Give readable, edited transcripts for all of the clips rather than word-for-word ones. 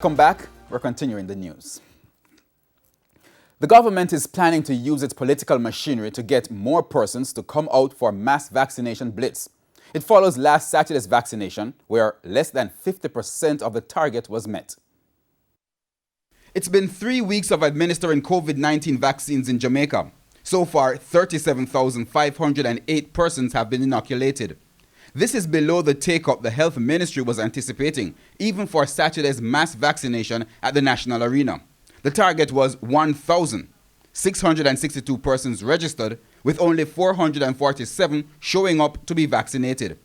Welcome back. We're continuing the news. The government is planning to use its political machinery to get more persons to come out for mass vaccination blitz. It follows last Saturday's vaccination, where less than 50% of the target was met. It's been 3 weeks of administering COVID-19 vaccines in Jamaica. So far, 37,508 persons have been inoculated. This is below the take-up the health ministry was anticipating, even for Saturday's mass vaccination at the National Arena. The target was 1,000. 662 persons registered, with only 447 showing up to be vaccinated.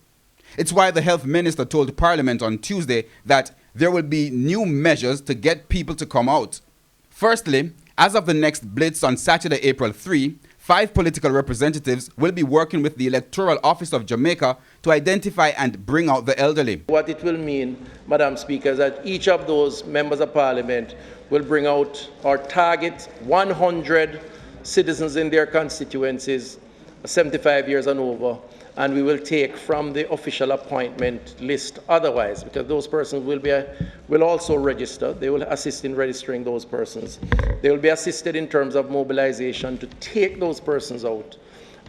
It's why the health minister told Parliament on Tuesday that there will be new measures to get people to come out. Firstly, as of the next blitz on Saturday, April 3, 5 political representatives will be working with the Electoral Office of Jamaica to identify and bring out the elderly. What it will mean, Madam Speaker, is that each of those members of Parliament will bring out or target 100 citizens in their constituencies, 75 years and over, and we will take from the official appointment list otherwise, because those persons will also register. They will assist in registering those persons. They will be assisted in terms of mobilization to take those persons out,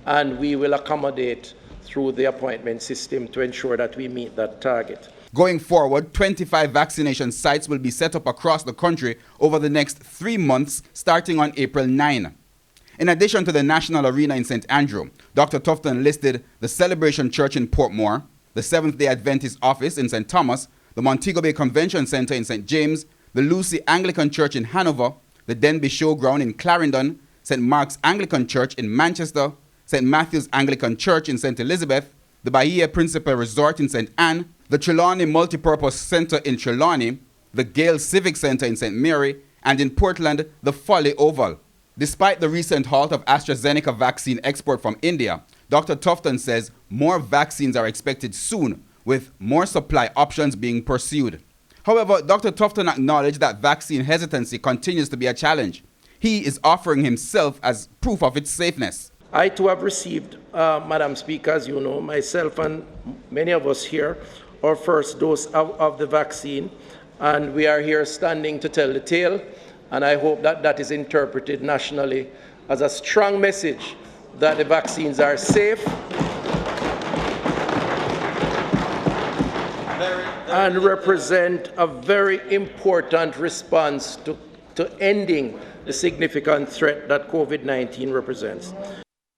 and we will accommodate through the appointment system to ensure that we meet that target. Going forward, 25 vaccination sites will be set up across the country over the next 3 months, starting on April 9. In addition to the National Arena in St. Andrew, Dr. Tufton listed the Celebration Church in Portmore, the Seventh-day Adventist Office in St. Thomas, the Montego Bay Convention Center in St. James, the Lucy Anglican Church in Hanover, the Denby Showground in Clarendon, St. Mark's Anglican Church in Manchester, St. Matthew's Anglican Church in St. Elizabeth, the Bahia Principal Resort in St. Anne, the Trelawney Multipurpose Center in Trelawney, the Gale Civic Center in St. Mary, and in Portland, the Folly Oval. Despite the recent halt of AstraZeneca vaccine export from India, Dr. Tufton says more vaccines are expected soon, with more supply options being pursued. However, Dr. Tufton acknowledged that vaccine hesitancy continues to be a challenge. He is offering himself as proof of its safeness. I too have received, Madam Speaker, as you know, myself and many of us here, our first dose of the vaccine, and we are here standing to tell the tale. And I hope that that is interpreted nationally as a strong message that the vaccines are safe and represent a very important response to ending the significant threat that COVID-19 represents.